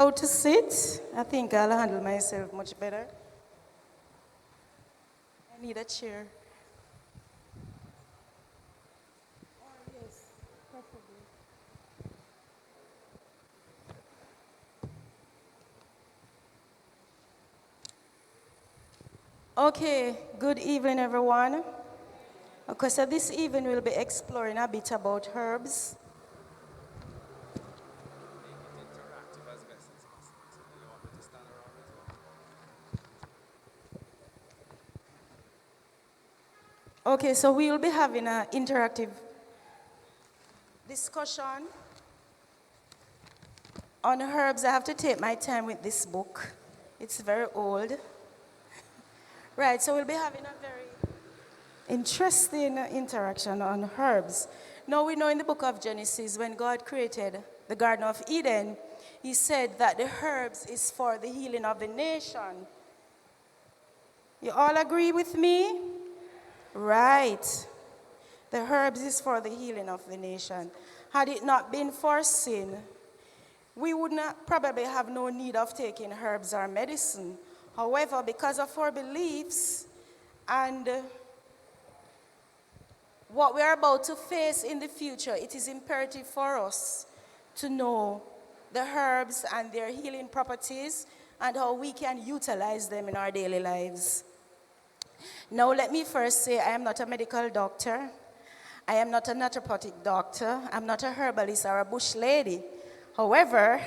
How to sit? I think I'll handle myself much better. I need a chair. Okay, good evening, everyone. Okay, so this evening we'll be exploring a bit about herbs. Okay, so we will be having an interactive discussion on herbs. I have to take my time with this book. It's very old. Right, so we'll be having a very interesting interaction on herbs. Now we know in the book of Genesis, when God created the Garden of Eden, he said that the herbs is for the healing of the nation. You all agree with me? Right. The herbs is for the healing of the nation. Had it not been for sin, we would not probably have no need of taking herbs or medicine. However, because of our beliefs and what we are about to face in the future, it is imperative for us to know the herbs and their healing properties and how we can utilize them in our daily lives. Now, let me first say I am not a medical doctor. I am not a naturopathic doctor. I'm not a herbalist or a bush lady. However,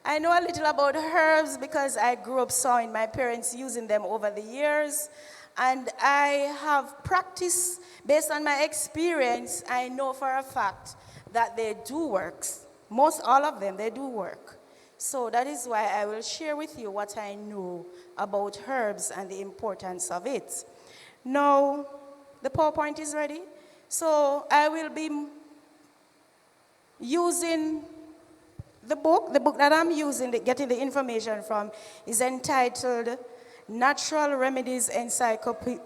I know a little about herbs because I grew up seeing my parents using them over the years. And I have practiced, based on my experience, I know for a fact that they do work. Most all of them, they do work. So that is why I will share with you what I know about herbs and the importance of it. Now, the PowerPoint is ready. So I will be using the book that I'm using, getting the information from, is entitled Natural Remedies Encyclopedia,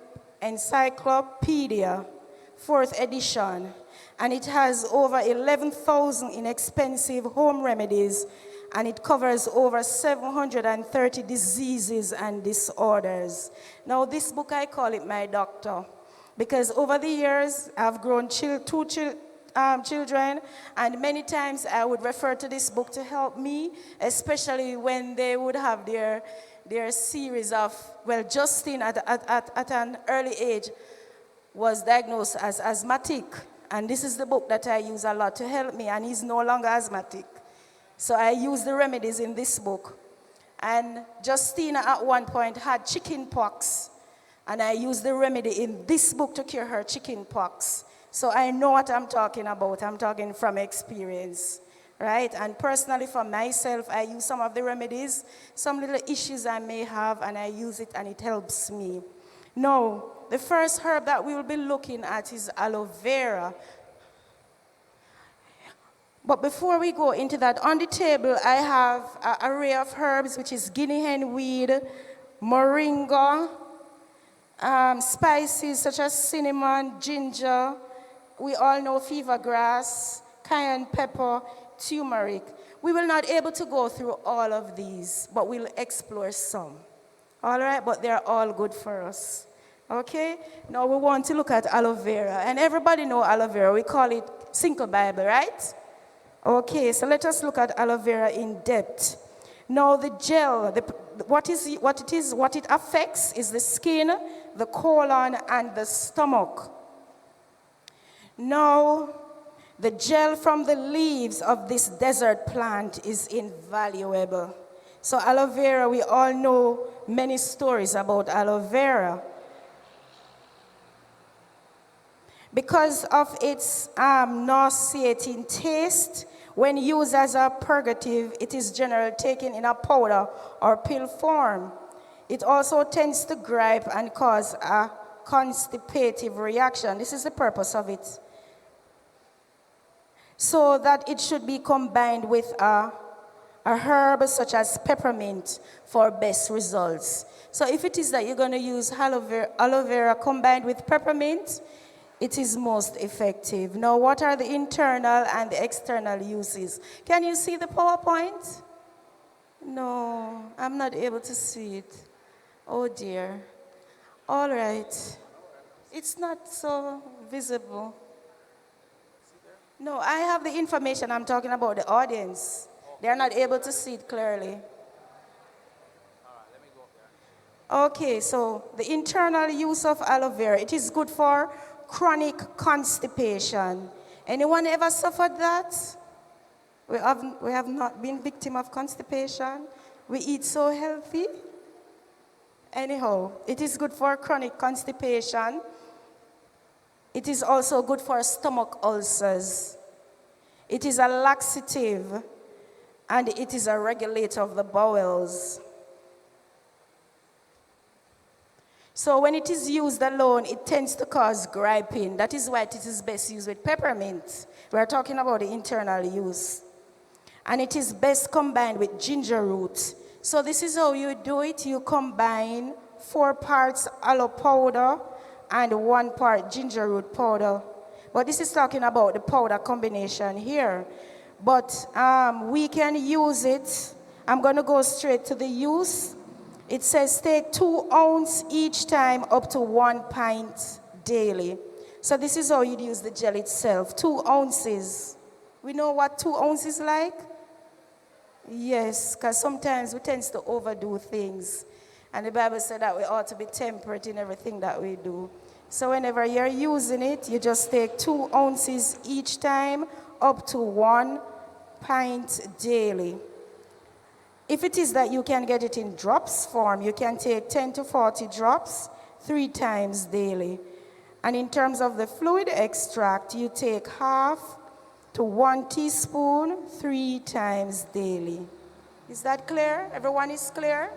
4th edition. And it has over 11,000 inexpensive home remedies, and it covers over 730 diseases and disorders. Now, this book, I call it my doctor, because over the years, I've grown two children, and many times I would refer to this book to help me, especially when they would have their series of, well, Justin at an early age was diagnosed as asthmatic, and this is the book that I use a lot to help me, and he's no longer asthmatic. So I use the remedies in this book. And Justina at one point had chicken pox, and I used the remedy in this book to cure her chicken pox. So I know what I'm talking about. I'm talking from experience, right? And personally for myself, I use some of the remedies, some little issues I may have, and I use it and it helps me. Now, the first herb that we will be looking at is aloe vera. But before we go into that, on the table I have an array of herbs, which is guinea hen weed, moringa, spices such as cinnamon, ginger. We all know fever grass, cayenne pepper, turmeric. We will not be able to go through all of these, but we'll explore some. All right, but they're all good for us. Okay? Now we want to look at aloe vera. And everybody know aloe vera. We call it Cinco Bible, right? Okay, so let us look at aloe vera in depth. Now the gel, what it affects is the skin, the colon, and the stomach. Now, the gel from the leaves of this desert plant is invaluable. So aloe vera, we all know many stories about aloe vera. Because of its nauseating taste, when used as a purgative, it is generally taken in a powder or pill form. It also tends to gripe and cause a constipative reaction. This is the purpose of it. So that it should be combined with a herb such as peppermint for best results. So if it is that you're going to use aloe vera combined with peppermint, it is most effective. Now, what are the internal and the external uses? Can you see the PowerPoint? No, I'm not able to see it. Oh dear. All right. It's not so visible. No, I have the information. I'm talking about the audience. They're not able to see it clearly. Okay, so the internal use of aloe vera, it is good for chronic constipation. Anyone ever suffered that? We have not been victim of constipation. We eat so healthy. Anyhow, it is good for chronic constipation. It is also good for stomach ulcers. It is a laxative, and it is a regulator of the bowels. So when it is used alone, it tends to cause griping. That is why it is best used with peppermint. We are talking about the internal use. And it is best combined with ginger root. So this is how you do it. You combine 4 parts aloe powder and 1 part ginger root powder. But this is talking about the powder combination here. But we can use it. I'm going to go straight to the use. It says take 2 ounces each time up to 1 pint daily. So this is how you'd use the gel itself. 2 ounces. We know what 2 ounces is like? Yes, because sometimes we tend to overdo things. And the Bible said that we ought to be temperate in everything that we do. So whenever you're using it, you just take 2 ounces each time up to 1 pint daily. If it is that you can get it in drops form, you can take 10 to 40 drops 3 times daily. And in terms of the fluid extract, you take half to 1 teaspoon 3 times daily. Is that clear? Everyone is clear?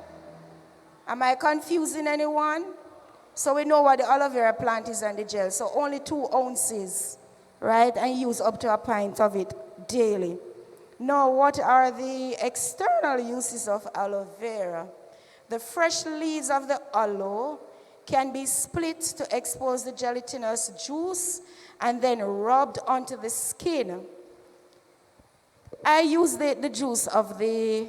Am I confusing anyone? So we know what the aloe vera plant is and the gel. So only 2 ounces, right? And use up to a pint of it daily. Now, what are the external uses of aloe vera? The fresh leaves of the aloe can be split to expose the gelatinous juice and then rubbed onto the skin. I use the juice of the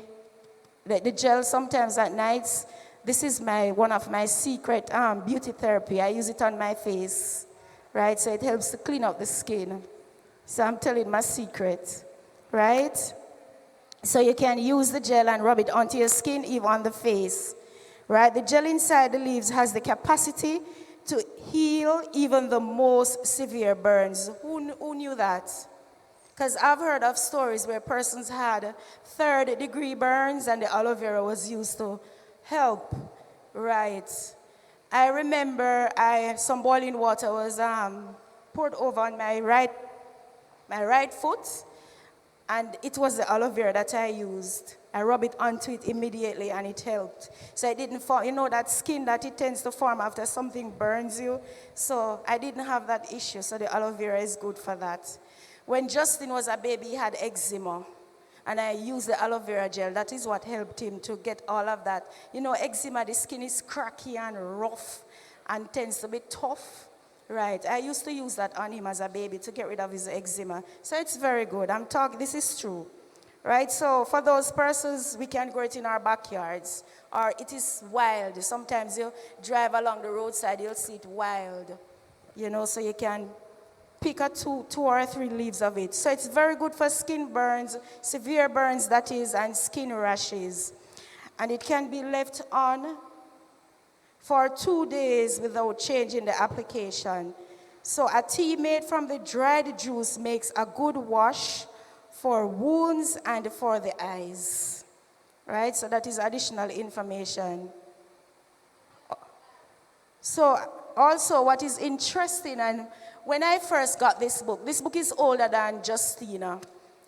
gel sometimes at nights. This is one of my secret beauty therapy. I use it on my face, right? So it helps to clean up the skin. So I'm telling my secret, right? So you can use the gel and rub it onto your skin, even on the face, right? The gel inside the leaves has the capacity to heal even the most severe burns. Who knew that? Because I've heard of stories where persons had 3rd-degree burns and the aloe vera was used to help, right? I remember some boiling water was poured over on my right foot, and it was the aloe vera that I used. I rubbed it onto it immediately and it helped. So it didn't form, that skin that it tends to form after something burns you. So I didn't have that issue, so the aloe vera is good for that. When Justin was a baby, he had eczema. And I used the aloe vera gel. That is what helped him to get all of that. Eczema, the skin is cracky and rough and tends to be tough. Right. I used to use that on him as a baby to get rid of his eczema. So it's very good. This is true. Right? So for those persons, we can grow it in our backyards. Or it is wild. Sometimes you drive along the roadside, you'll see it wild. So you can pick 2 or 3 leaves of it. So it's very good for skin burns, severe burns that is, and skin rashes. And it can be left on for 2 days without changing the application. So a tea made from the dried juice makes a good wash for wounds and for the eyes. Right? So that is additional information. So also what is interesting, and when I first got this book is older than Justina.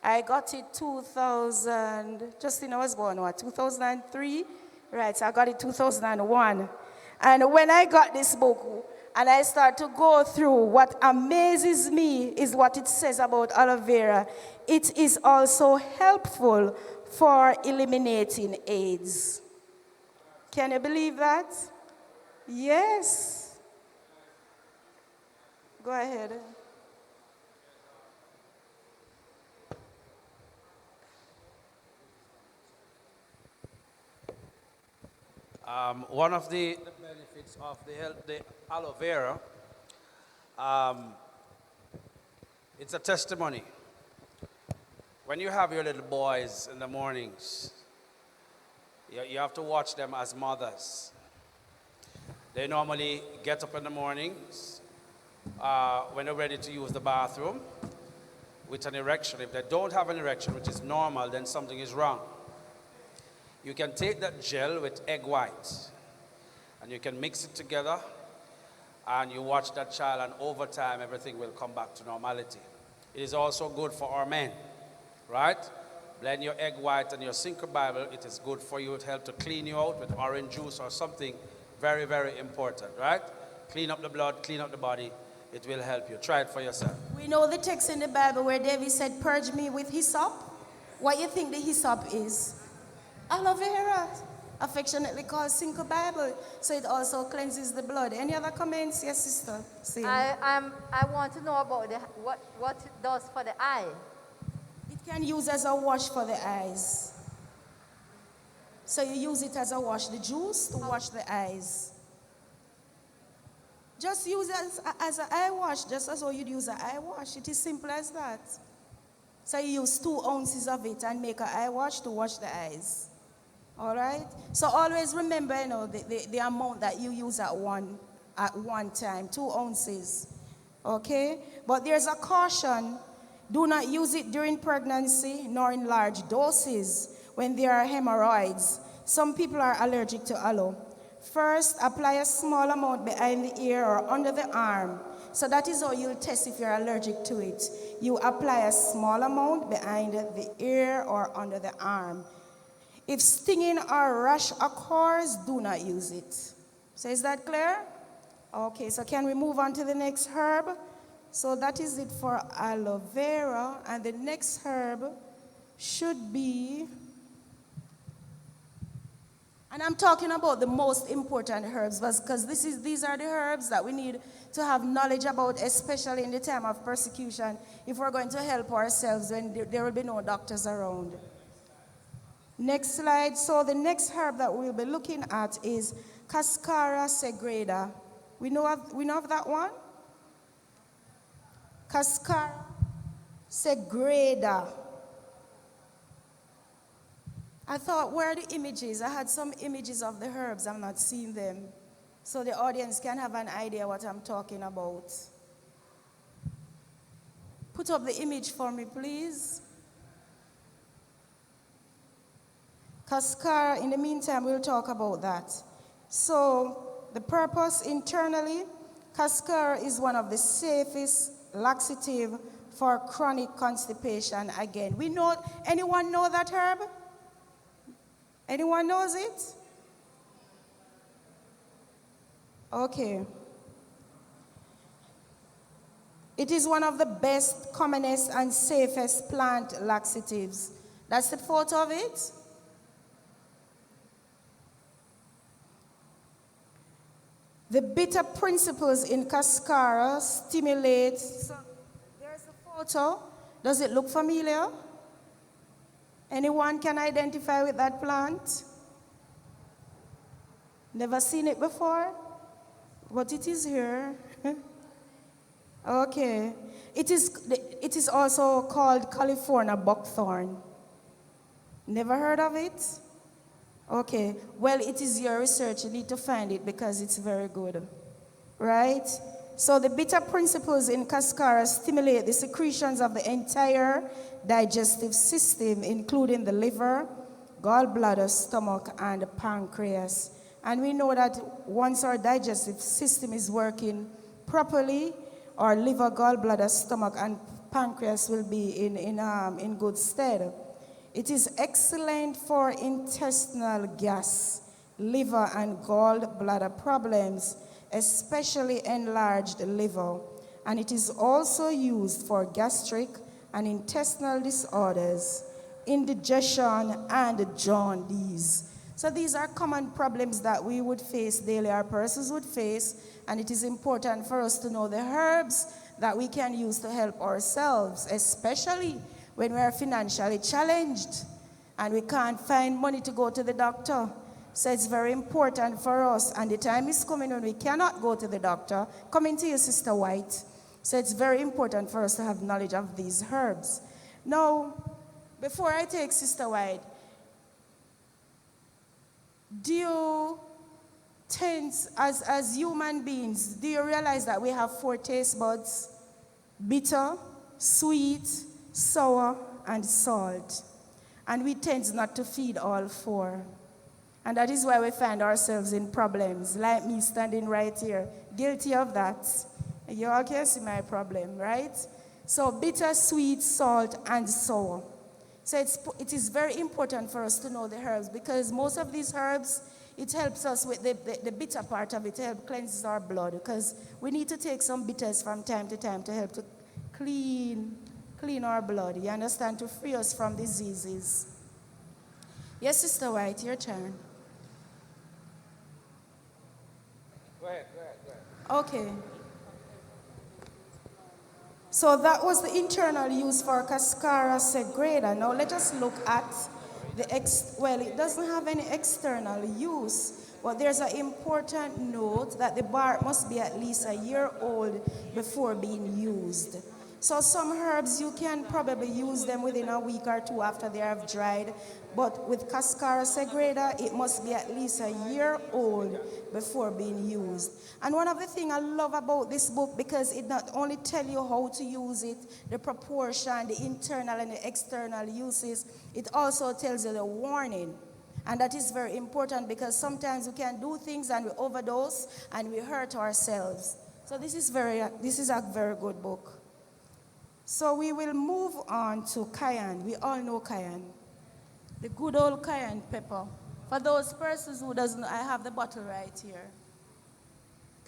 I got it 2000, Justina was born, 2003? Right, so I got it 2001. And when I got this book, and I start to go through, what amazes me is what it says about aloe vera. It is also helpful for eliminating AIDS. Can you believe that? Yes. Go ahead. One of the benefits of the aloe vera, um, it's a testimony. When you have your little boys in the mornings, you have to watch them as mothers. They normally get up in the mornings when they're ready to use the bathroom with an erection. If they don't have an erection, which is normal, then something is wrong. You can take that gel with egg white and you can mix it together and you watch that child, and over time everything will come back to normality. It is also good for our men, right? Blend your egg white and your Synchro Bible. It is good for you. It helps to clean you out with orange juice or something very, very important, right? Clean up the blood, clean up the body. It will help you. Try it for yourself. We know the text in the Bible where David said, purge me with hyssop. What do you think the hyssop is? Aloe vera, affectionately called Synchro Bible. So it also cleanses the blood. Any other comments? Yes, sister. I want to know about what it does for the eye. It can use as a wash for the eyes. So you use it as a wash, the juice to wash the eyes. Just use it as an eye wash, just as how you'd use an eye wash. It is simple as that. So you use 2 ounces of it and make an eye wash to wash the eyes. All right? So always remember, the amount that you use at one time, 2 ounces. Okay? But there's a caution. Do not use it during pregnancy nor in large doses when there are hemorrhoids. Some people are allergic to aloe. First, apply a small amount behind the ear or under the arm. So that is how you'll test if you're allergic to it. You apply a small amount behind the ear or under the arm. If stinging or rash occurs, do not use it. So is that clear? Okay, so can we move on to the next herb? So that is it for aloe vera. And the next herb should be, and I'm talking about the most important herbs because these are the herbs that we need to have knowledge about, especially in the time of persecution, if we're going to help ourselves when there will be no doctors around. Next slide. So the next herb that we'll be looking at is Cascara sagrada. We know of that one? Cascara sagrada. I thought, where are the images? I had some images of the herbs. I'm not seeing them. So the audience can have an idea what I'm talking about. Put up the image for me, please. Cascara, in the meantime, we'll talk about that. So the purpose internally, Cascara is one of the safest laxative for chronic constipation. Again, anyone know that herb? Anyone knows it? Okay. It is one of the best, commonest, and safest plant laxatives. That's the photo of it. The bitter principles in Cascara stimulate. So there's the photo. Does it look familiar? Anyone can identify with that plant? Never seen it before? But it is here. Okay. It is also called California buckthorn. Never heard of it? Okay. Well, it is your research. You need to find it because it's very good. Right? So the bitter principles in Cascara stimulate the secretions of the entire digestive system, including the liver, gallbladder, stomach, and the pancreas. And we know that once our digestive system is working properly, our liver, gallbladder, stomach, and pancreas will be in good stead. It is excellent for intestinal gas, liver, and gallbladder problems, especially enlarged liver. And it is also used for gastric and intestinal disorders, indigestion, and jaundice. So these are common problems that we would face daily, our persons would face, and it is important for us to know the herbs that we can use to help ourselves, especially when we are financially challenged and we can't find money to go to the doctor. So it's very important for us, and the time is coming when we cannot go to the doctor. Coming to you, Sister White. So it's very important for us to have knowledge of these herbs. Now, before I take Sister White, do you tend, as human beings, do you realize that we have 4 taste buds? Bitter, sweet, sour, and salt. And we tend not to feed all 4. And that is why we find ourselves in problems, like me standing right here, guilty of that. You all can see my problem, right? So bitter, sweet, salt, and sour. So it is very important for us to know the herbs, because most of these herbs, it helps us with the bitter part of it, to help cleanse our blood, because we need to take some bitters from time to time to help to clean our blood, you understand, to free us from diseases. Yes, Sister White, your turn. Go ahead. Okay. So that was the internal use for Cascara sagrada. Now let us look at well, it doesn't have any external use, but there's an important note that the bark must be at least a year old before being used. So some herbs, you can probably use them within a week or 2 after they have dried. But with Cascara sagrada, it must be at least a year old before being used. And one of the things I love about this book, because it not only tells you how to use it, the proportion, the internal and the external uses, it also tells you the warning. And that is very important, because sometimes we can do things and we overdose and we hurt ourselves. So this is a very good book. So we will move on to Cayenne. We all know Cayenne. The good old Cayenne pepper. For those persons who doesn't know, I have the bottle right here.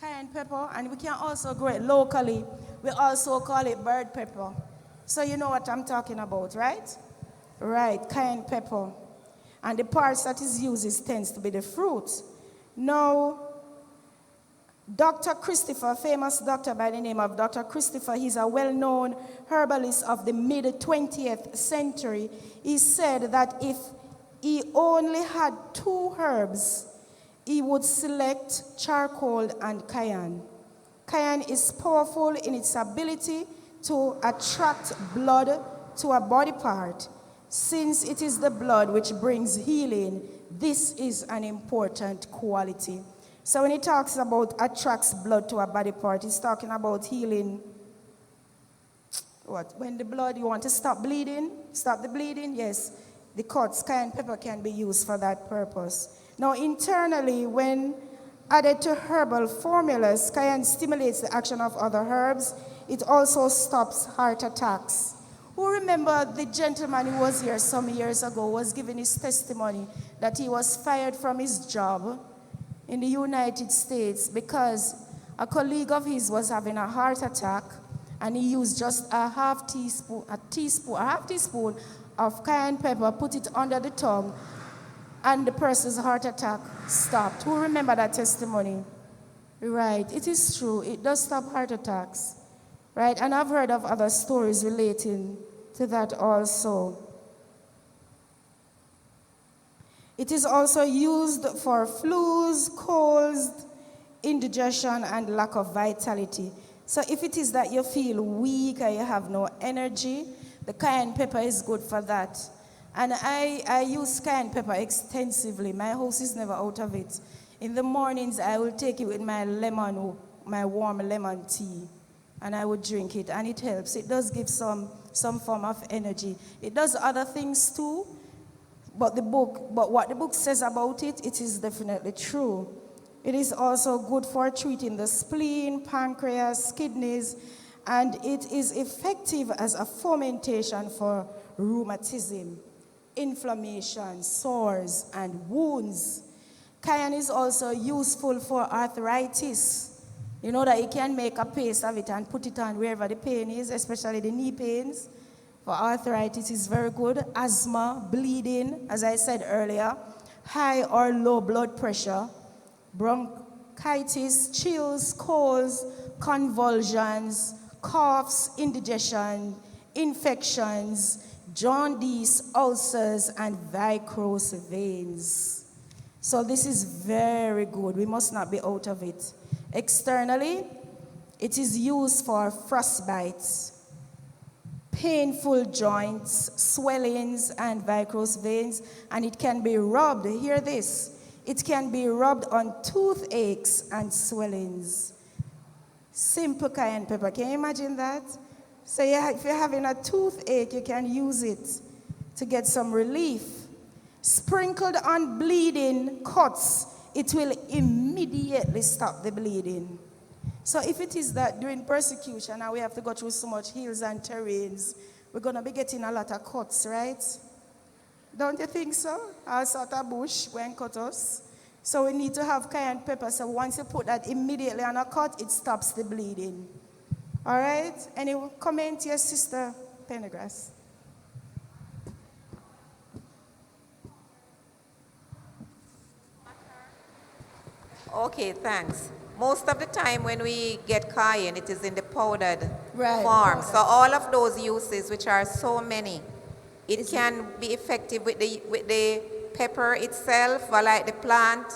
Cayenne pepper, and we can also grow it locally. We also call it bird pepper. So you know what I'm talking about, right? Right, Cayenne pepper. And the parts that is used tends to be the fruit. Now, Dr. Christopher, famous doctor by the name of Dr. Christopher, he's a well-known herbalist of the mid-20th century. He said that if he only had 2 herbs, he would select charcoal and cayenne. Cayenne is powerful in its ability to attract blood to a body part. Since it is the blood which brings healing, this is an important quality. So when he talks about attracts blood to a body part, he's talking about healing. What? When the blood, you want to stop bleeding? Stop the bleeding? Yes. The cuts, cayenne pepper can be used for that purpose. Now internally, when added to herbal formulas, cayenne stimulates the action of other herbs. It also stops heart attacks. Who remember the gentleman who was here some years ago was giving his testimony that he was fired from his job in the United States because a colleague of his was having a heart attack, and he used just a half teaspoon of cayenne pepper, put it under the tongue, and the person's heart attack stopped. Who remember that testimony? Right, it is true. It does stop heart attacks. Right, and I've heard of other stories relating to that also. It is also used for flus, colds, indigestion, and lack of vitality. So if it is that you feel weak or you have no energy, the cayenne pepper is good for that. And I use cayenne pepper extensively. My house is never out of it. In the mornings, I will take it with my warm lemon tea, and I would drink it, and it helps. It does give some form of energy. It does other things too, but what the book says about it, it is definitely true. It is also good for treating the spleen, pancreas, kidneys, and it is effective as a fomentation for rheumatism, inflammation, sores, and wounds. Cayenne is also useful for arthritis. You know that you can make a paste of it and put it on wherever the pain is, especially the knee pains. For arthritis, is very good. Asthma, bleeding, as I said earlier, high or low blood pressure, bronchitis, chills, colds, convulsions, coughs, indigestion, infections, jaundice, ulcers, and varicose veins. So this is very good. We must not be out of it. Externally, it is used for frostbites, painful joints, swellings, and varicose veins, and it can be rubbed. Hear this. It can be rubbed on toothaches and swellings. Simple cayenne pepper. Can you imagine that? So if you're having a toothache, you can use it to get some relief. Sprinkled on bleeding cuts, it will immediately stop the bleeding. So if it is that during persecution and we have to go through so much hills and terrains, we're going to be getting a lot of cuts, right? Don't you think so? All sort of bush when cut us. So we need to have cayenne pepper. So once you put that immediately on a cut, it stops the bleeding. All right? Any comment, your sister Pendergrass? Okay, thanks. Most of the time when we get cayenne, it is in the powdered Right, form. powdered. So all of those uses, which are so many, it can be effective with the pepper itself, or like the plant,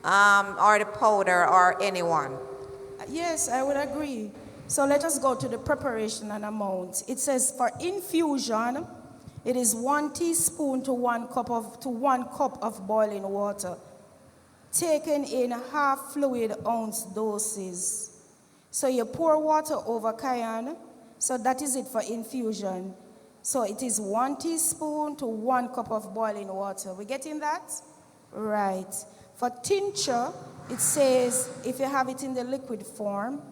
or the powder, or anyone. Yes, I would agree. So let us go to the preparation and amount. It says for infusion, it is 1 teaspoon to 1 cup of boiling water, taken in half fluid ounce doses. So you pour water over cayenne, so that is it for infusion. So it is 1 teaspoon to 1 cup of boiling water. We getting that? Right. For tincture, it says if you have it in the liquid form,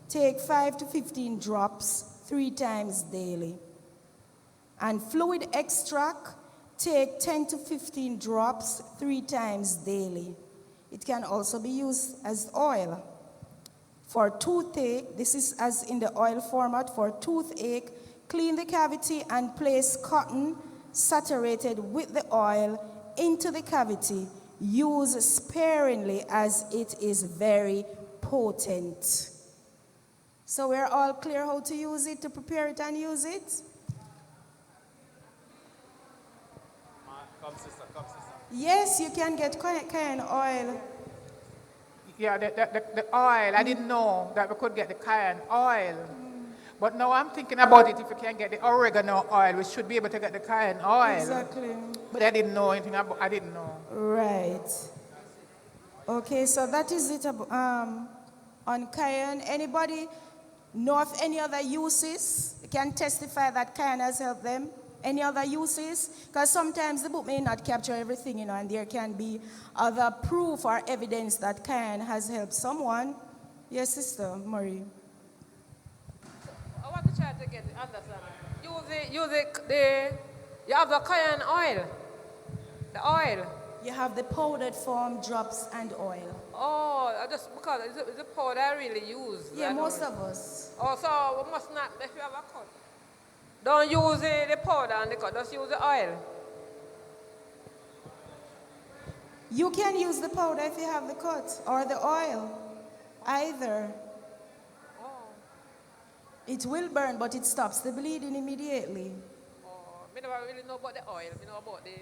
take 5 to 15 drops 3 times daily. And fluid extract, take 10 to 15 drops 3 times daily. It can also be used as oil. For toothache, this is as in the oil format. For toothache, clean the cavity and place cotton saturated with the oil into the cavity. Use sparingly as it is very potent. So we're all clear how to use it, to prepare it and use it? Come, sister, come, sister. Yes, you can get cayenne oil. Yeah, the oil, I didn't know that we could get the cayenne oil. But now I'm thinking about it, if we can get the oregano oil, we should be able to get the cayenne oil. Exactly. But I didn't know anything about I didn't know. Right. Okay, so that is it on cayenne. Anybody know of any other uses? You can testify that cayenne has helped them. Any other uses? Because sometimes the book may not capture everything, and there can be other proof or evidence that cayenne has helped someone. Yes, Sister Marie. I want to try to get the understanding. You have the cayenne oil. The oil. You have the powdered form, drops, and oil. Oh, just because it's the powder I really use. Yeah, most of us. Oh, so we must not, if you have a cut. Don't use the powder and the cut, just use the oil. You can use the powder if you have the cut, or the oil. Either. Oh, It will burn, but it stops the bleeding immediately. oh, I never really know about the oil. I know about the...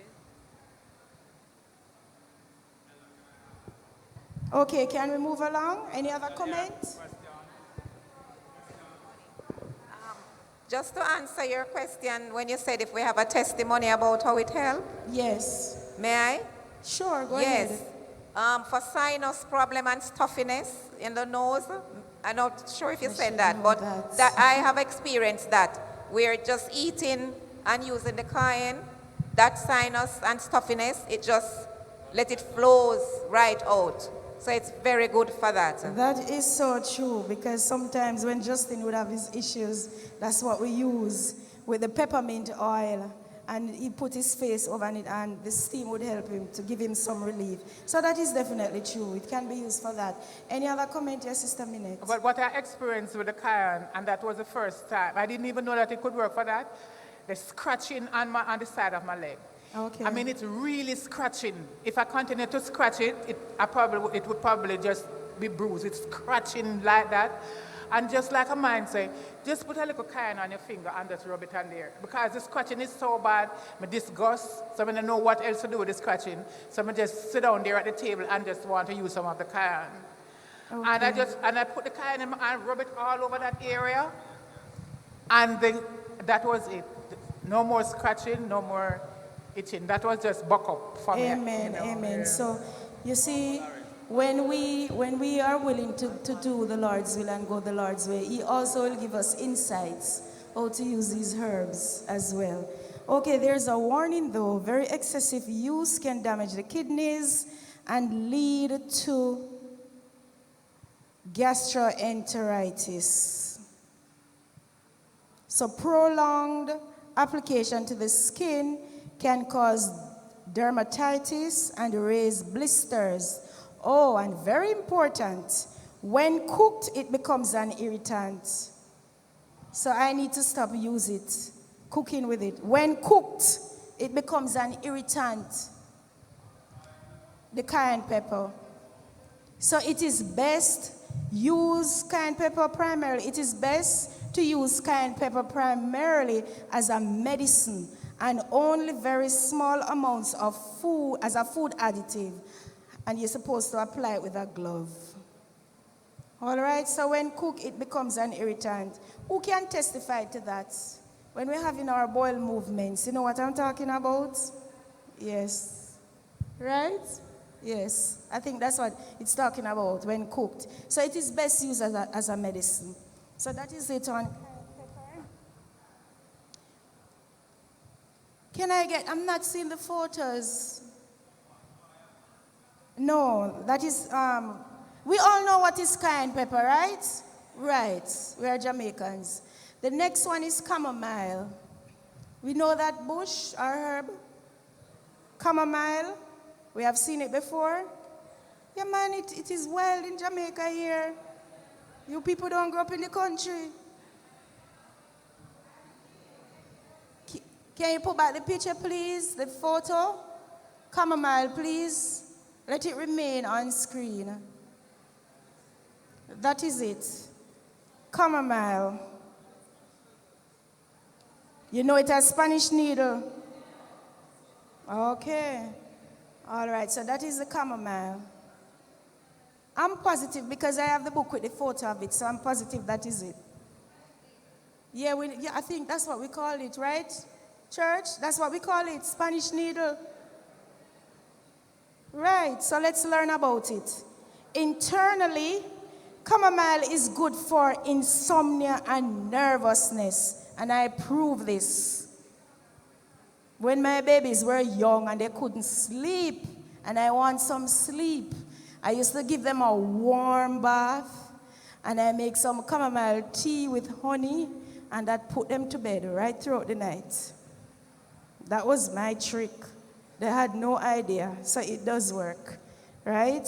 Okay, can we move along? Any other comments? Just to answer your question, when you said if we have a testimony about how it helped, Yes. may I? Sure, go Yes. ahead. For sinus problem and stuffiness in the nose, I'm not sure if you I said should that, know but that. I have experienced that. We're just eating and using the cayenne, that sinus and stuffiness, it just let it flows right out. So it's very good for that. That is so true, because sometimes when Justin would have his issues, that's what we use with the peppermint oil. And he put his face over it, and the steam would help him to give him some relief. So that is definitely true. It can be used for that. Any other comment, your Sister Minette? But what I experienced with the cayenne, and that was the first time, I didn't even know that it could work for that, the scratching on the side of my leg. Okay. I mean, it's really scratching. If I continue to scratch it, it would probably just be bruised. It's scratching like that. And just like a man say, just put a little cayenne on your finger and just rub it on there. Because the scratching is so bad, I disgust, so I don't know what else to do with the scratching. So I just sit down there at the table and just want to use some of the cayenne. Okay. And I put the cayenne in and rub it all over that area. And that was it. No more scratching, no more itching. That was just buck up for me. Amen, You know, amen. yeah. So, you see, when we are willing to do the Lord's will and go the Lord's way, He also will give us insights how to use these herbs as well. Okay, there's a warning though. Very excessive use can damage the kidneys and lead to gastroenteritis. So prolonged application to the skin can cause dermatitis and raise blisters. Oh, and very important, when cooked, it becomes an irritant. So I need to stop using it, cooking with it. When cooked, it becomes an irritant. The cayenne pepper. So it is best use cayenne pepper primarily. It is best to use cayenne pepper primarily as a medicine and only very small amounts of food as a food additive. And you're supposed to apply it with a glove. All right, so when cooked, it becomes an irritant. Who can testify to that? When we're having our boil movements, you know what I'm talking about? Yes. Right? Yes. I think that's what it's talking about when cooked. So it is best used as a medicine. So that is it on pepper. I'm not seeing the photos. No, that is, we all know what is cayenne pepper, right? Right, we are Jamaicans. The next one is chamomile. We know that bush or herb. Chamomile, we have seen it before. Yeah, man, it is wild in Jamaica here. You people don't grow up in the country. Can you put back the picture, please? The photo? Chamomile, please. Let it remain on screen. That is it. Chamomile. You know it as Spanish needle? Okay. All right, so that is the chamomile. I'm positive because I have the book with the photo of it, so I'm positive that is it. Yeah, I think that's what we call it, right? Church, that's what we call it, Spanish needle. Right, so let's learn about it. Internally, chamomile is good for insomnia and nervousness, and I prove this. When my babies were young and they couldn't sleep, and I want some sleep, I used to give them a warm bath, and I make some chamomile tea with honey, and that put them to bed right throughout the night. That was my trick. They had no idea, so it does work, right?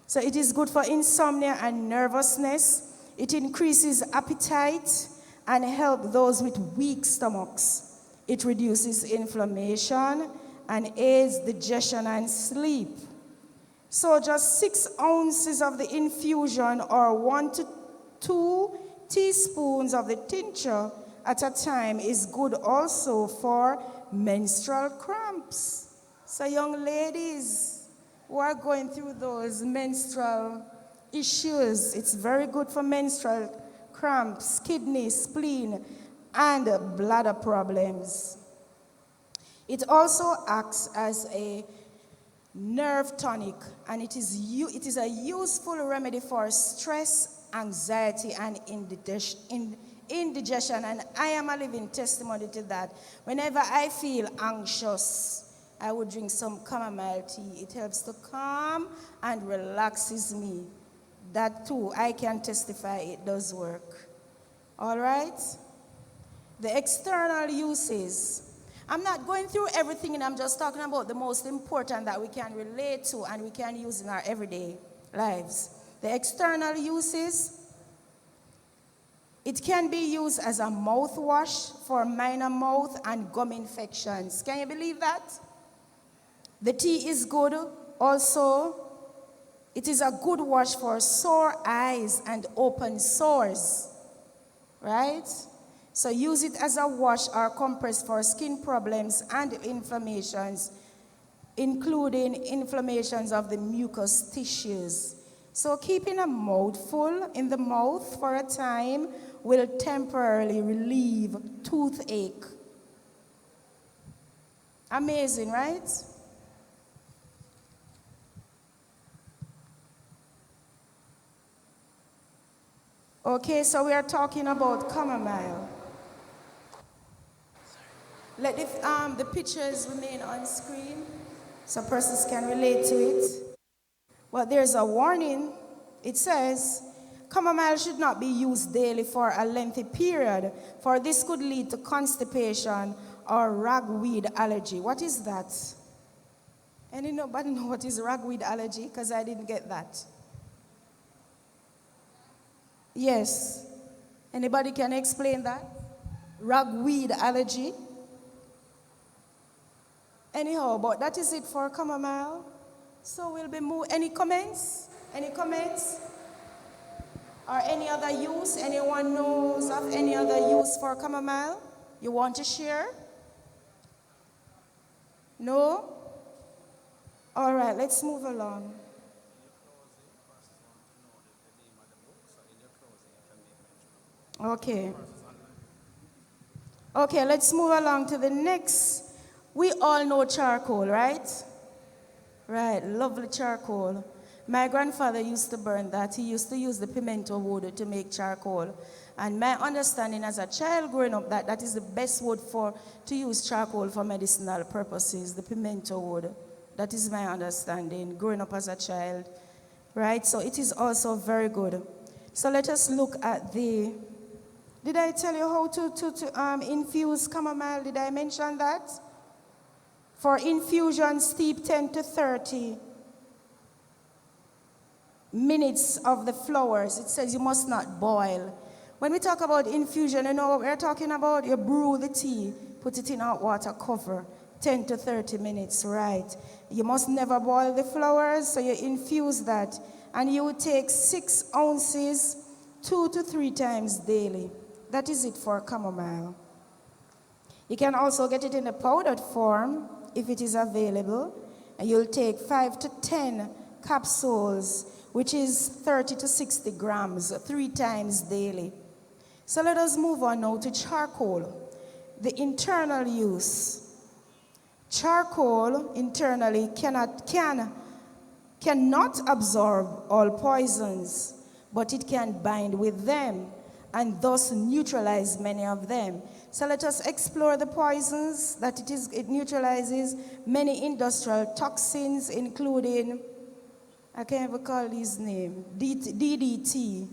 So it is good for insomnia and nervousness. It increases appetite and helps those with weak stomachs. It reduces inflammation and aids digestion and sleep. So just 6 ounces of the infusion or 1 to 2 teaspoons of the tincture at a time is good also for menstrual cramps. So young ladies who are going through those menstrual issues, it's very good for menstrual cramps, kidney, spleen, and bladder problems. It also acts as a nerve tonic, and it is a useful remedy for stress, anxiety, and indigestion, and I am a living testimony to that. Whenever I feel anxious, I would drink some chamomile tea. It helps to calm and relaxes me. That too, I can testify it does work. All right? The external uses. I'm not going through everything, and I'm just talking about the most important that we can relate to and we can use in our everyday lives. The external uses. It can be used as a mouthwash for minor mouth and gum infections. Can you believe that? The tea is good also It is a good wash for sore eyes and open sores, right? So use it as a wash or compress for skin problems and inflammations, including inflammations of the mucous tissues. So keeping a mouthful in the mouth for a time will temporarily relieve toothache. Amazing, right? Okay, so we are talking about chamomile. Let the pictures remain on screen so persons can relate to it. Well, there's a warning. It says, chamomile should not be used daily for a lengthy period, for this could lead to constipation or ragweed allergy. What is that? Anybody know what is ragweed allergy? Because I didn't get that. Yes. Anybody can explain that? Ragweed allergy. Anyhow, but that is it for chamomile. So we'll be moving. Any comments? Any comments? Or any other use? Anyone knows of any other use for chamomile? You want to share? No? All right, let's move along. Okay. Okay, let's move along to the next. We all know charcoal, right? Right, lovely charcoal. My grandfather used to burn that. He used to use the pimento wood to make charcoal. And my understanding as a child growing up, that is the best wood to use charcoal for medicinal purposes, the pimento wood. That is my understanding growing up as a child. Right, so it is also very good. So let us look at did I tell you how to infuse chamomile? Did I mention that? For infusion, steep 10 to 30 minutes of the flowers. It says you must not boil. When we talk about infusion, you know what we're talking about? You brew the tea, put it in hot water, cover, 10 to 30 minutes, right? You must never boil the flowers, so you infuse that. And you would take 6 ounces, 2 to 3 times daily. That is it for chamomile. You can also get it in a powdered form if it is available. And you'll take 5 to 10 capsules, which is 30 to 60 grams, 3 times daily. So let us move on now to charcoal. The internal use. Charcoal internally cannot absorb all poisons, but it can bind with them and thus neutralize many of them. So let us explore the poisons that it neutralizes. Many industrial toxins, including, I can't even call his name, DDT,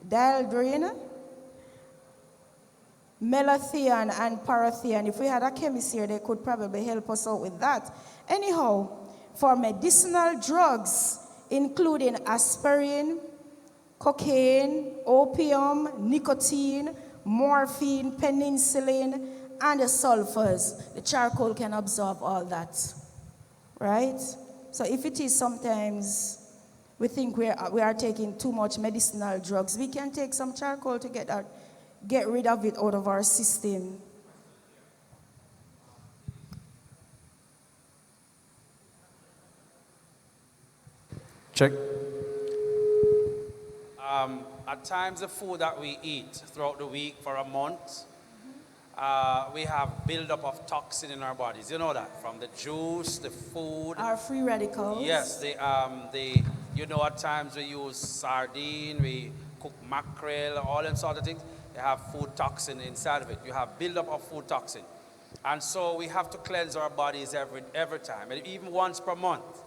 dieldrin, melathion, and parathion. If we had a chemist here, they could probably help us out with that. Anyhow, for medicinal drugs, including aspirin, cocaine, opium, nicotine, morphine, penicillin, and the sulfurs, the charcoal can absorb all that, right? So if it is sometimes we think we are taking too much medicinal drugs, we can take some charcoal to get rid of it out of our system. Check. At times, the food that we eat throughout the week for a month, we have buildup of toxin in our bodies. You know that from the juice, the food. Our free radicals. Yes, at times we use sardine, we cook mackerel, all them sort of things. They have food toxin inside of it. You have buildup of food toxin, and so we have to cleanse our bodies every time, and even once per month.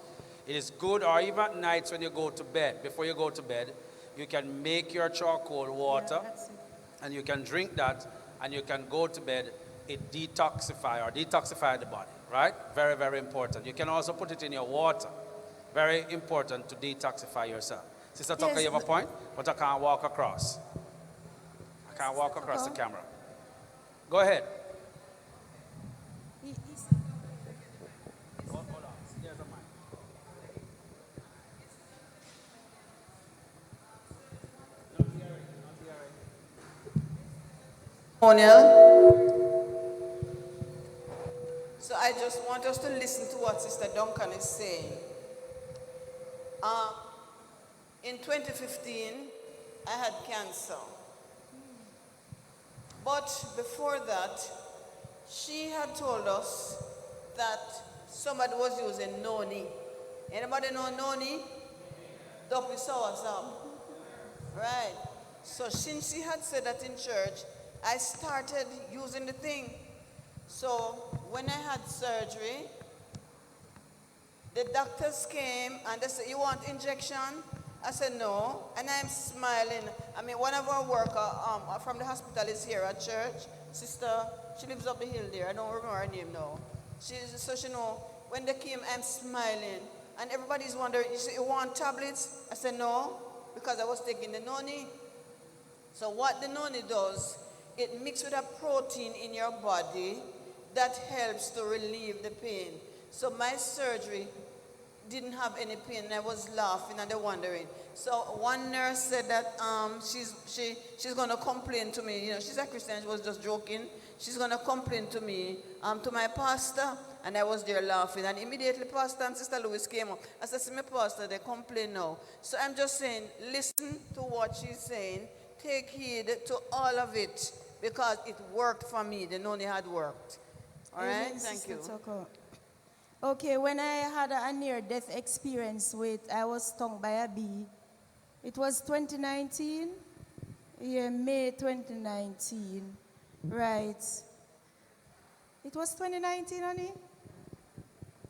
It is good, or even at nights when you go to bed. Before you go to bed, you can make your charcoal water, and you can drink that, and you can go to bed. It detoxify the body, right? Very, very important. You can also put it in your water. Very important to detoxify yourself. Sister Tucker, you have a point, but I can't walk across. I can't walk across the camera. Go ahead. Hold on. There's a mic. So I just want us to listen to what Sister Duncan is saying. In 2015, I had cancer. But before that, she had told us that somebody was using noni. Anybody know noni? Doppy soursop. Right. So since she had said that in church, I started using the thing. So when I had surgery, the doctors came and they said, "You want injection?" I said, "No." And I'm smiling. I mean, one of our workers from the hospital is here at church. Sister, she lives up the hill there. I don't remember her name now. So she know, when they came, I'm smiling. And everybody's wondering, "You want tablets?" I said, "No," because I was taking the noni. So what the noni does, it mixes with a protein in your body that helps to relieve the pain. So my surgery didn't have any pain, and I was laughing and they're wondering. So one nurse said that she's going to complain to me. You know, she's a Christian, she was just joking. She's going to complain to me, to my pastor, and I was there laughing. And immediately Pastor and Sister Louis came up. I said, "See my pastor, they complain now." So I'm just saying, listen to what she's saying. Take heed to all of it, because it worked for me. The noni had worked. All right, Amen, thank Sister you. Tucker. Okay, when I had a near-death experience I was stung by a bee. It was 2019, May 2019, right. It was 2019, honey?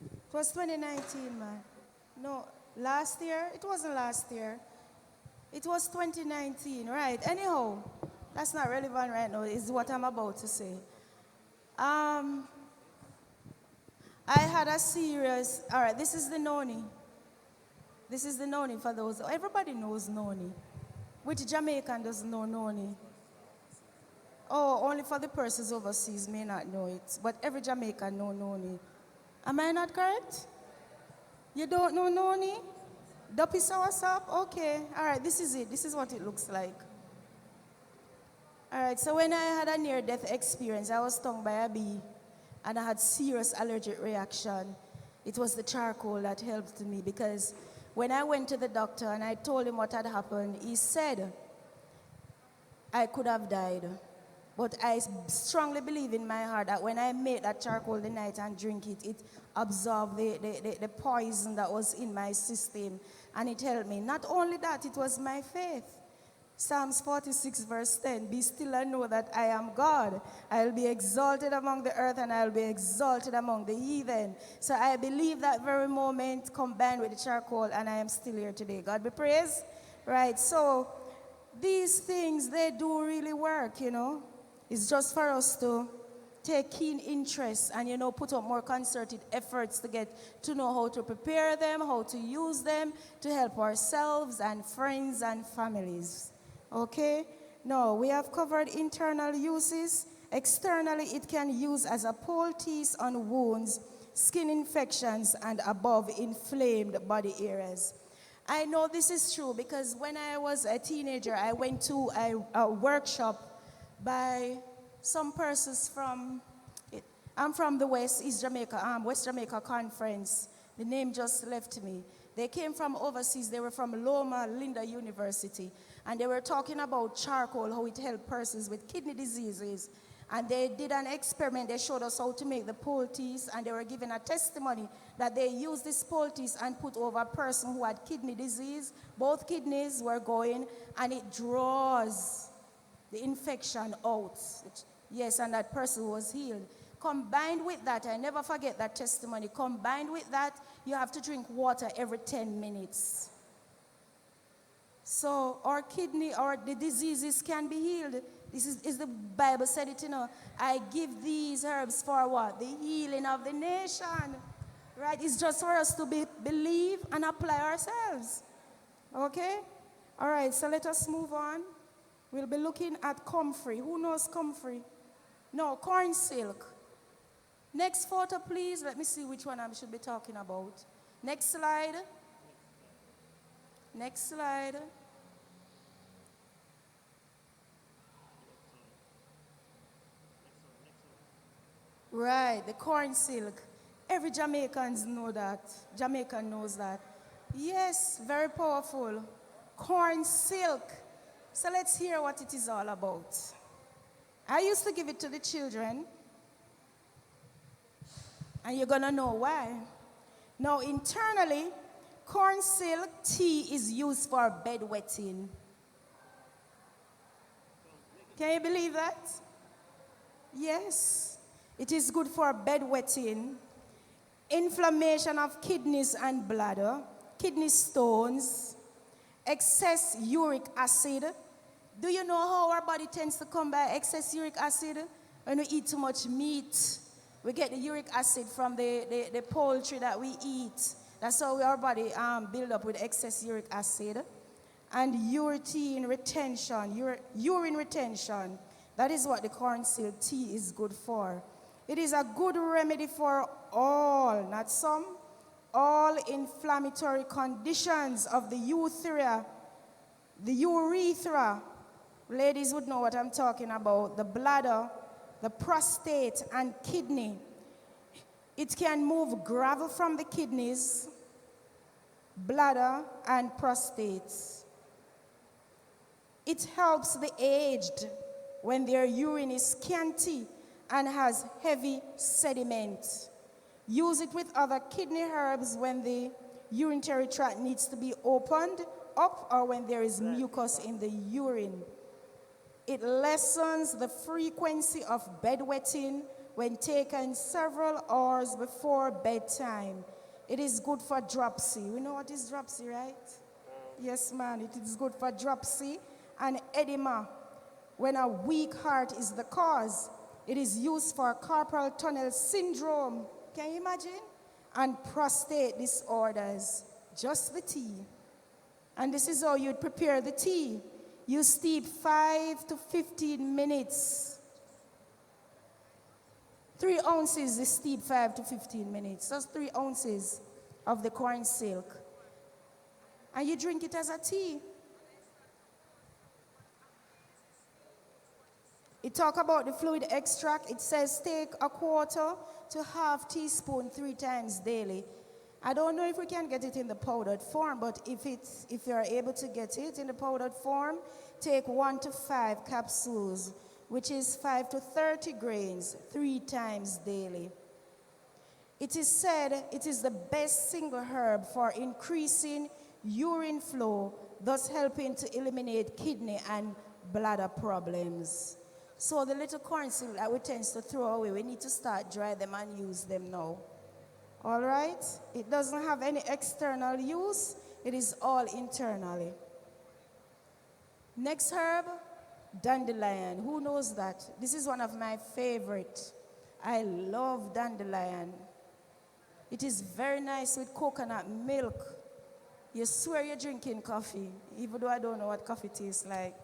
It was 2019, man. No, last year? It wasn't last year. It was 2019, right. Anyhow, that's not relevant right now, is what I'm about to say. I had a serious, all right, this is the noni. This is the noni for those, everybody knows noni. Which Jamaican doesn't know noni? Oh, only for the persons overseas may not know it, but every Jamaican know noni. Am I not correct? You don't know noni? Doppy soursop? Okay, all right, this is it. This is what it looks like. All right, so when I had a near-death experience, I was stung by a bee, and I had serious allergic reaction. It was the charcoal that helped me, because when I went to the doctor and I told him what had happened, he said I could have died. But I strongly believe in my heart that when I made that charcoal the night and drink it, it absorbed the poison that was in my system, and it helped me. Not only that, it was my faith. Psalms 46 verse 10, "Be still and know that I am God. I will be exalted among the earth, and I will be exalted among the heathen." So I believe that very moment combined with the charcoal, and I am still here today. God be praised. Right, so these things, they do really work, you know. It's just for us to take keen interest and, you know, put up more concerted efforts to get to know how to prepare them, how to use them to help ourselves and friends and families. Okay? Now, we have covered internal uses. Externally, it can use as a poultice on wounds, skin infections, and above inflamed body areas. I know this is true because when I was a teenager, I went to a workshop by some persons from, I'm from the West Jamaica Conference. The name just left me. They came from overseas. They were from Loma Linda University. And they were talking about charcoal, how it helped persons with kidney diseases. And they did an experiment. They showed us how to make the poultice, and they were given a testimony that they used this poultice and put over a person who had kidney disease. Both kidneys were going, and it draws the infection out. Yes, and that person was healed. Combined with that, I never forget that testimony. Combined with that, you have to drink water every 10 minutes. So our kidney or the diseases can be healed. This is the Bible said it, you know. I give these herbs for what? The healing of the nation. Right? It's just for us to believe and apply ourselves. Okay? All right, so let us move on. We'll be looking at comfrey. Who knows comfrey? No, corn silk. Next photo, please. Let me see which one I should be talking about. Next slide. Next slide. Right, the corn silk. Every Jamaicans know that. Jamaican knows that. Yes, very powerful. Corn silk. So let's hear what it is all about. I used to give it to the children, and you're gonna know why. Now, internally, corn silk tea is used for bedwetting. Can you believe that? Yes. It is good for bedwetting, inflammation of kidneys and bladder, kidney stones, excess uric acid. Do you know how our body tends to come by excess uric acid? When we eat too much meat, we get the uric acid from the poultry that we eat. That's how our body build up with excess uric acid. And urine retention, urine retention. That is what the corn silk tea is good for. It is a good remedy for all, not some, all inflammatory conditions of the urethra. Ladies would know what I'm talking about. The bladder, the prostate, and kidney. It can move gravel from the kidneys, bladder, and prostate. It helps the aged when their urine is scanty and has heavy sediment. Use it with other kidney herbs when the urinary tract needs to be opened up or when there is mucus in the urine. It lessens the frequency of bedwetting when taken several hours before bedtime. It is good for dropsy. We know what is dropsy, right? Yes, man, it is good for dropsy and edema when a weak heart is the cause. It is used for carpal tunnel syndrome. Can you imagine? And prostate disorders. Just the tea. And this is how you'd prepare the tea. You steep 5 to 15 minutes. 3 ounces is steep 5 to 15 minutes. That's 3 ounces of the corn silk. And you drink it as a tea. It talk about the fluid extract. It says take a quarter to half teaspoon 3 times daily. I don't know if we can get it in the powdered form, but if you're able to get it in the powdered form, take 1 to 5 capsules, which is 5 to 30 grains 3 times daily. It is said it is the best single herb for increasing urine flow, thus helping to eliminate kidney and bladder problems. So the little corn silk that we tend to throw away, we need to start dry them and use them now. All right? It doesn't have any external use. It is all internally. Next herb, dandelion. Who knows that? This is one of my favorite. I love dandelion. It is very nice with coconut milk. You swear you're drinking coffee, even though I don't know what coffee tastes like.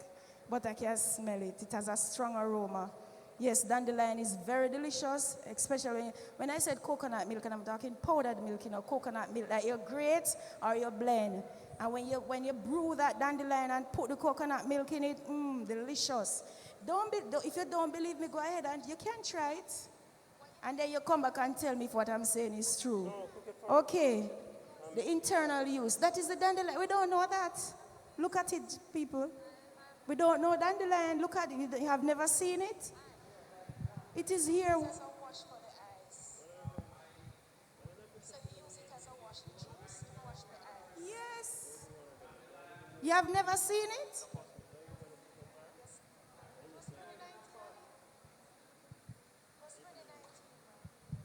But I can smell it. It has a strong aroma. Yes, dandelion is very delicious, especially when I said coconut milk, and I'm talking powdered milk, coconut milk that you grate or you blend. And when you brew that dandelion and put the coconut milk in it, delicious. If you don't believe me, go ahead and you can try it. And then you come back and tell me if what I'm saying is true. Okay, the internal use. That is the dandelion. We don't know that. Look at it, people. We don't know dandelion. Look at it. You have never seen it? It is here. As a wash for the eyes. So you use it as a wash, juice to wash the eyes. Yes. You have never seen it?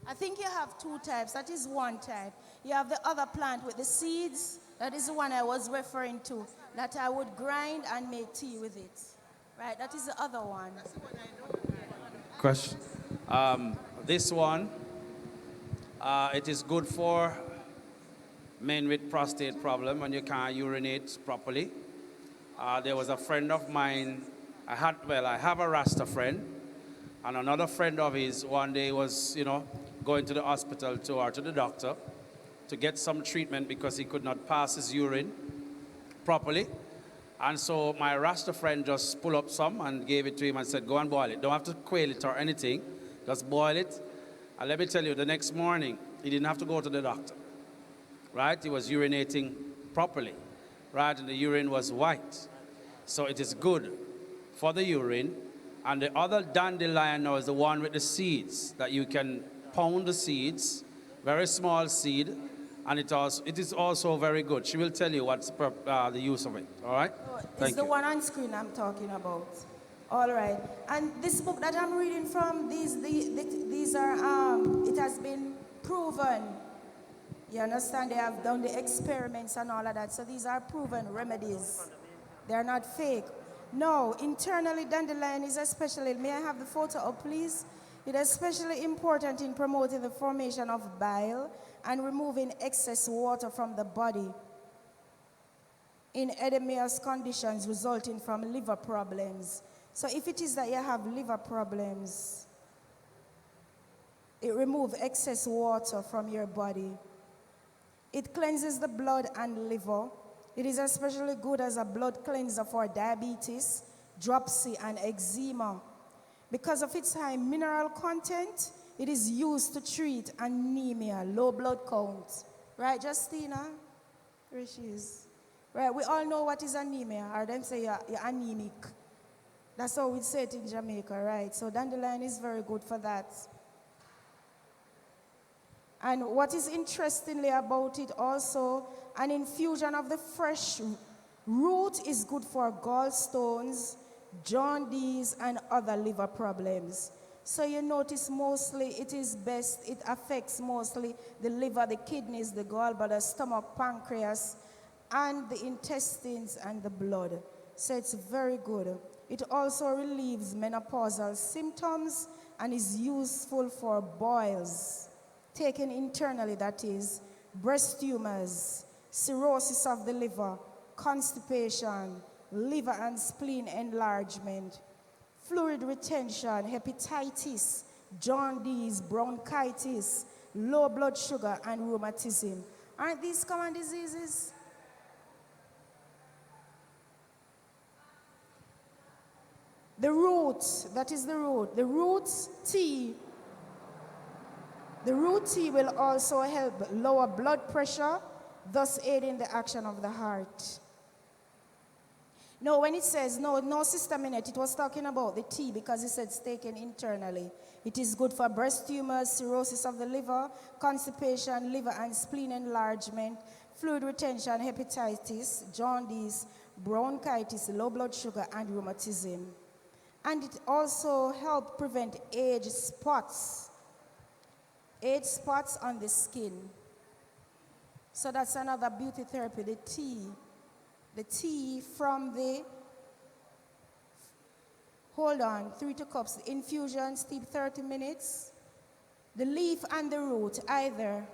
I think you have 2 types. That is one type. You have the other plant with the seeds. That is the one I was referring to. That I would grind and make tea with it. Right, that is the other one. Question. This one, it is good for men with prostate problem when you can't urinate properly. There was a friend of mine, I have a Rasta friend, and another friend of his one day was, going to the hospital to the doctor to get some treatment because he could not pass his urine properly. And so my Rasta friend just pulled up some and gave it to him and said, go and boil it. Don't have to quail it or anything. Just boil it And let me tell you, the next morning, he didn't have to go to the doctor, right? He was urinating properly, right? And the urine was white. So it is good for the urine. And the other dandelion now is the one with the seeds, that you can pound the seeds, very small seed, and it is also very good. She will tell you what's the use of it, all right? It's the one on screen I'm talking about. All right. And this book that I'm reading from, these are, it has been proven. You understand? They have done the experiments and all of that. So these are proven remedies. They're not fake. No, internally, dandelion is especially, may I have the photo up, please? It is especially important in promoting the formation of bile and removing excess water from the body in edematous conditions resulting from liver problems. So if it is that you have liver problems, it removes excess water from your body. It cleanses the blood and liver. It is especially good as a blood cleanser for diabetes, dropsy, and eczema. Because of its high mineral content, it is used to treat anemia, low blood count. Right, Justina? Where she is. Right, we all know what is anemia, or them say you're anemic. That's how we say it in Jamaica, right? So dandelion is very good for that. And what is interestingly about it also, an infusion of the fresh root is good for gallstones, jaundice, and other liver problems. So you notice mostly it affects mostly the liver, the kidneys, the gallbladder, stomach, pancreas, and the intestines and the blood. So it's very good. It also relieves menopausal symptoms and is useful for boils, taken internally, that is, breast tumors, cirrhosis of the liver, constipation, liver and spleen enlargement, fluid retention, hepatitis, jaundice, bronchitis, low blood sugar, and rheumatism. Aren't these common diseases? The root, that is the root. The root tea will also help lower blood pressure, thus aiding the action of the heart. No, when it says no system in it, it was talking about the tea because it said it's taken internally. It is good for breast tumors, cirrhosis of the liver, constipation, liver and spleen enlargement, fluid retention, hepatitis, jaundice, bronchitis, low blood sugar, and rheumatism. And it also helps prevent age spots on the skin. So that's another beauty therapy, the tea. The tea from the, 3 cups, the infusion, steep 30 minutes. The leaf and the root, either.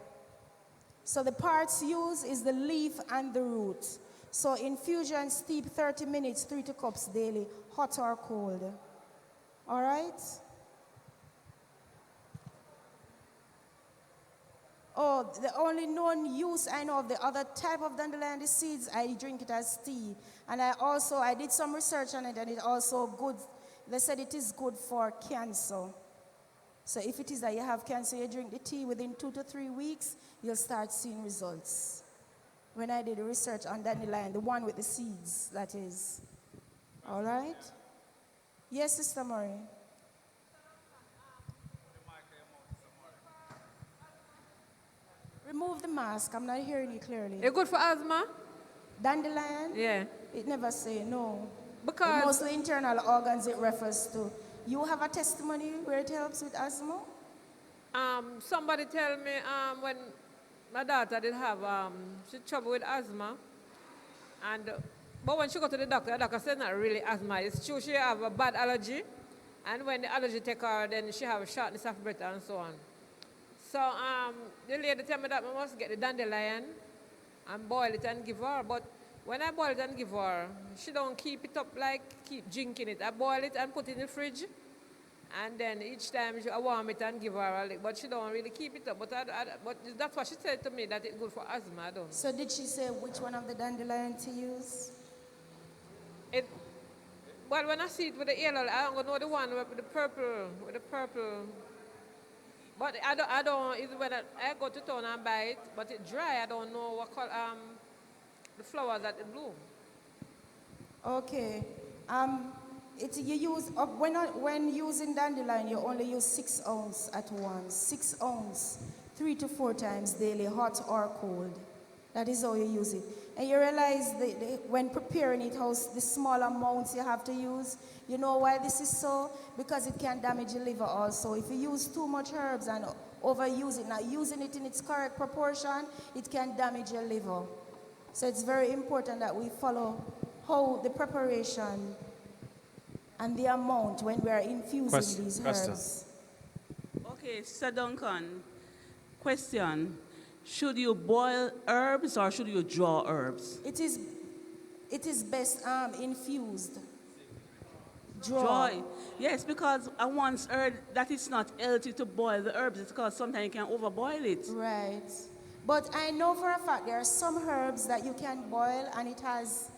So the parts used is the leaf and the root. So infusion, steep 30 minutes, 3 cups daily, hot or cold. All right? Oh, the only known use I know of the other type of dandelion, the seeds, I drink it as tea. And I did some research on it, and it's also good. They said it is good for cancer. So if it is that you have cancer, you drink the tea, within 2 to 3 weeks, you'll start seeing results. When I did the research on dandelion, the one with the seeds, that is. All right? Yes, Sister Murray. Remove the mask. I'm not hearing you clearly. It's good for asthma? Dandelion? Yeah. It never say no. Because Mostly internal organs it refers to. You have a testimony where it helps with asthma? somebody tell me when my daughter did have she trouble with asthma, and but when she got to the doctor said not really asthma. It's true she have a bad allergy, and when the allergy take her, then she have shortness of breath and so on. So the lady tell me that I must get the dandelion and boil it and give her. But when I boil it and give her, she don't keep it up like keep drinking it. I boil it and put it in the fridge. And then each time I warm it and give her a lick. But she don't really keep it up. But that's what she said to me, that it's good for asthma. I don't. So did she say which one of the dandelion to use? Well, when I see it with the yellow, I don't know the one with the purple. But I don't, it's when I go to town and buy it, but it dry, I don't know what color, the flowers that it bloom. Okay. You use when using dandelion, you only use 6 ounce at once. 6 ounce, 3 to 4 times daily, hot or cold. That is how you use it. And you realize when preparing it, how the small amounts you have to use. You know why this is so? Because it can damage your liver also. If you use too much herbs and overuse it, not using it in its correct proportion, it can damage your liver. So it's very important that we follow how the preparation and the amount when we are infusing these herbs. Okay, Sir Duncan, question. Should you boil herbs or should you draw herbs? It is best infused. Draw. Yes, because I once heard that it's not healthy to boil the herbs. It's because sometimes you can overboil it. Right. But I know for a fact there are some herbs that you can boil and it has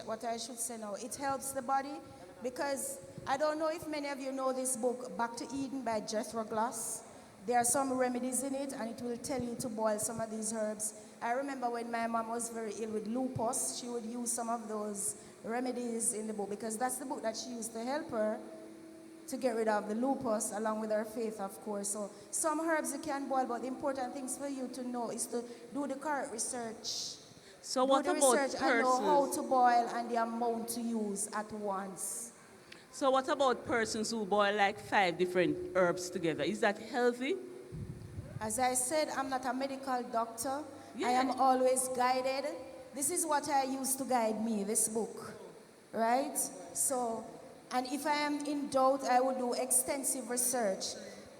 what I should say now. It helps the body because I don't know if many of you know this book, Back to Eden by Jethro Glass. There are some remedies in it and it will tell you to boil some of these herbs. I remember when my mom was very ill with lupus, she would use some of those remedies in the book because that's the book that she used to help her to get rid of the lupus along with her faith, of course. So some herbs you can boil, but the important things for you to know is to do the correct research. So what about persons? And know how to boil and the amount to use at once. So what about persons who boil like 5 different herbs together? Is that healthy? As I said, I'm not a medical doctor. Yeah. I am always guided. This is what I use to guide me, this book, right? So, and if I am in doubt, I will do extensive research.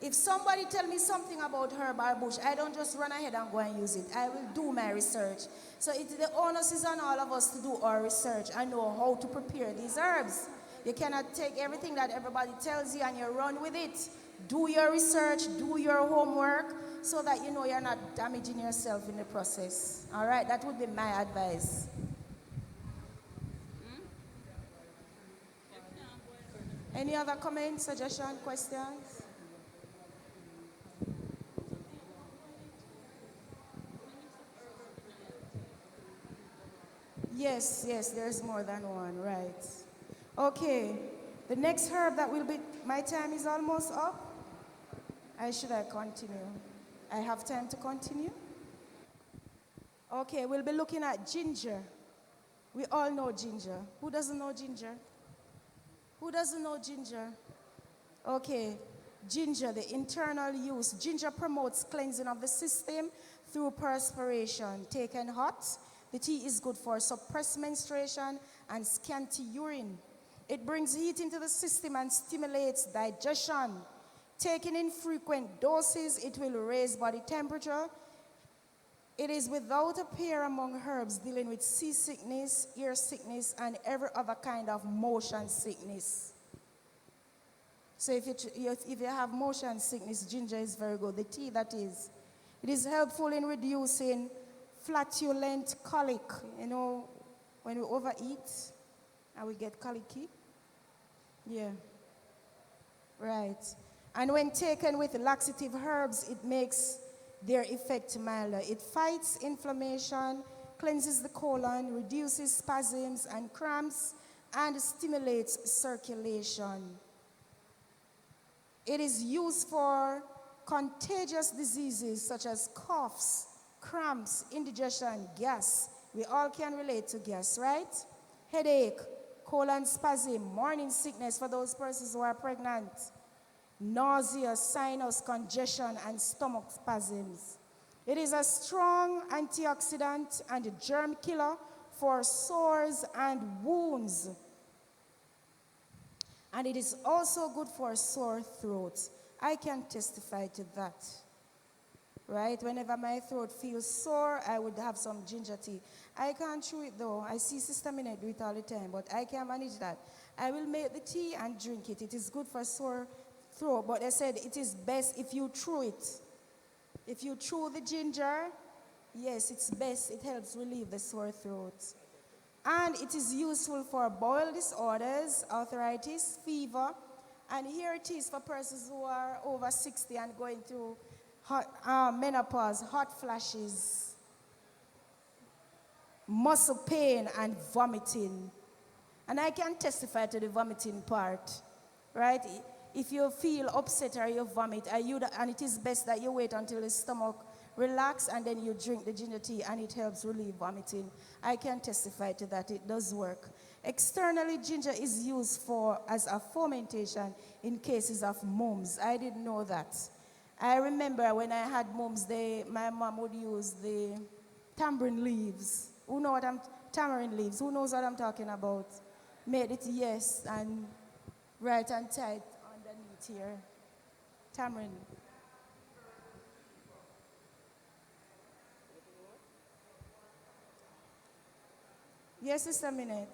If somebody tell me something about herb or bush, I don't just run ahead and go and use it. I will do my research. So the onus is on all of us to do our research and know how to prepare these herbs. You cannot take everything that everybody tells you and you run with it. Do your research, do your homework, so that you know you're not damaging yourself in the process. All right, that would be my advice. Any other comments, suggestions, questions? Yes, there's more than one, right. Okay, the next herb that will be, my time is almost up. Should I continue? I have time to continue? Okay, we'll be looking at ginger. We all know ginger. Who doesn't know ginger? Who doesn't know ginger? Okay, ginger, the internal use. Ginger promotes cleansing of the system through perspiration. Taken hot, the tea is good for suppressed menstruation and scanty urine. It brings heat into the system and stimulates digestion. Taken in frequent doses, it will raise body temperature. It is without a peer among herbs dealing with seasickness, ear sickness, and every other kind of motion sickness. So if you have motion sickness, ginger is very good. The tea, that is. It is helpful in reducing flatulent colic. You know, when we overeat and we get colicky. Yeah. Right. And when taken with laxative herbs, it makes their effect milder. It fights inflammation, cleanses the colon, reduces spasms and cramps, and stimulates circulation. It is used for contagious diseases such as coughs, cramps, indigestion, gas. We all can relate to gas, right? Headache, colon spasm, morning sickness for those persons who are pregnant, nausea, sinus congestion, and stomach spasms. It is a strong antioxidant and a germ killer for sores and wounds. And it is also good for sore throats. I can testify to that. Right? Whenever my throat feels sore, I would have some ginger tea. I can't chew it though. I see Sister Minette do it all the time, but I can manage that. I will make the tea and drink it. It is good for sore throat, but they said it is best if you chew it. If you chew the ginger, yes, it's best. It helps relieve the sore throat. And it is useful for bowel disorders, arthritis, fever, And here it is for persons who are over 60 and going through menopause, hot flashes, muscle pain, and vomiting. And I can testify to the vomiting part, right? If you feel upset or you vomit, and it is best that you wait until the stomach relax and then you drink the ginger tea and it helps relieve vomiting. I can testify to that. It does work. Externally, ginger is used as a fomentation in cases of mumps. I didn't know that. I remember when I had mumps, my mom would use the tamarind leaves. Tamarind leaves? Who knows what I'm talking about? Made it, yes, and right and tight underneath here. Tamarind. Yes, just a minute.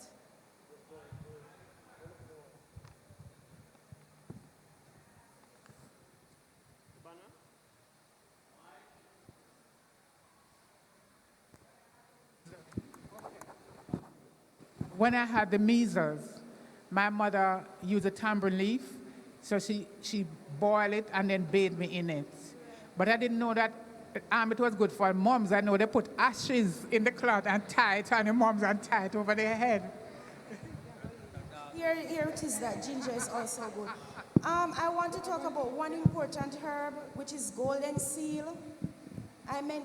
When I had the measles, my mother used a tamarind leaf, so she boiled it and then bathed me in it. But I didn't know that it was good for moms. I know they put ashes in the cloth and tie it on the moms and tie it over their head. Here it is that ginger is also good. I want to talk about one important herb, which is Goldenseal.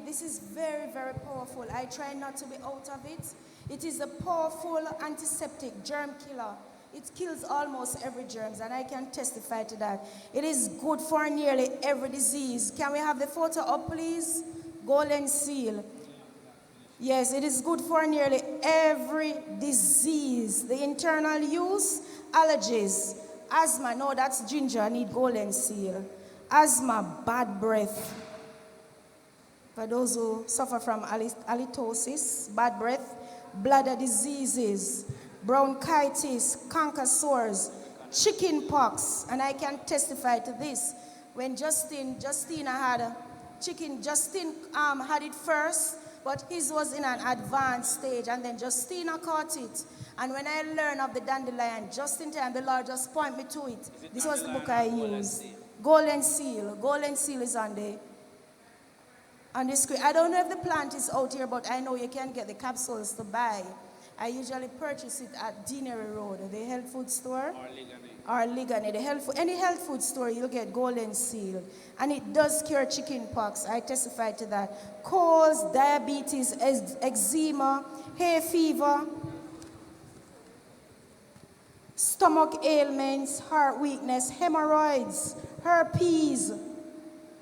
This is very, very powerful. I try not to be out of it. It is a powerful antiseptic germ killer. It kills almost every germs, and I can testify to that. It is good for nearly every disease. Can we have the photo up, please? Goldenseal. Yes, it is good for nearly every disease. The internal use, allergies, asthma. No, that's ginger. I need Goldenseal. Asthma, bad breath. For those who suffer from halitosis, bad breath, bladder diseases, bronchitis, canker sores, chicken pox, and I can testify to this. When Justina had Justin had it first, but his was in an advanced stage, and then Justina caught it. And when I learned of the dandelion, just in time, the Lord just point me to it. This was the book I used. Goldenseal. Goldenseal is on the screen. I don't know if the plant is out here, but I know you can get the capsules to buy. I usually purchase it at Deanery Road, the health food store. Or Ligani. Any health food store, you'll get Goldenseal. And it does cure chicken pox. I testify to that. Colds, diabetes, eczema, hay fever, stomach ailments, heart weakness, hemorrhoids, herpes.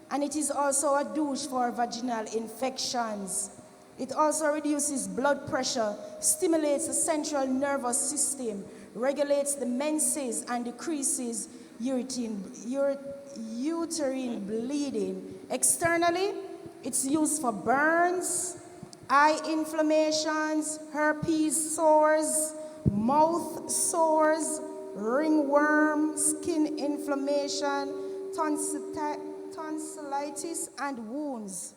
And it is also a douche for vaginal infections. It also reduces blood pressure, stimulates the central nervous system, regulates the menses, and decreases uterine bleeding. Externally, it's used for burns, eye inflammations, herpes sores, mouth sores, ringworm, skin inflammation, tonsillitis, and wounds.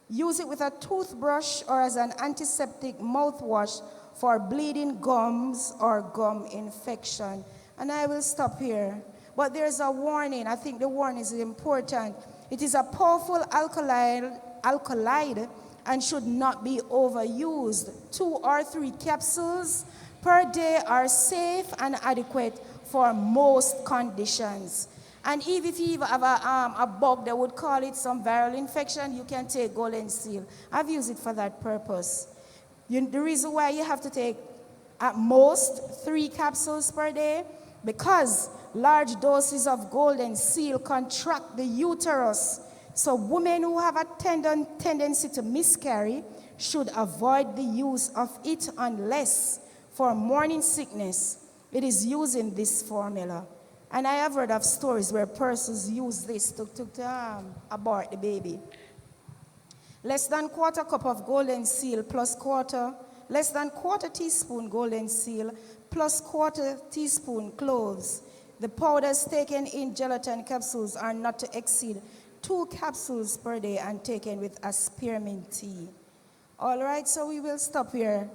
Use it with a toothbrush or as an antiseptic mouthwash for bleeding gums or gum infection. And I will stop here. But there's a warning. I think the warning is important. It is a powerful alkaloid and should not be overused. 2 or 3 capsules per day are safe and adequate for most conditions. And if you have a bug that would call it some viral infection, you can take Goldenseal. I've used it for that purpose. The reason why you have to take at most 3 capsules per day, because large doses of Goldenseal contract the uterus. So women who have a tendency to miscarry should avoid the use of it unless for morning sickness. It is used in this formula. And I have heard of stories where persons use this to abort the baby. Less than quarter cup of Goldenseal plus less than quarter teaspoon Goldenseal plus quarter teaspoon cloves. The powders taken in gelatin capsules are not to exceed 2 capsules per day and taken with a spearmint tea. All right, so we will stop here.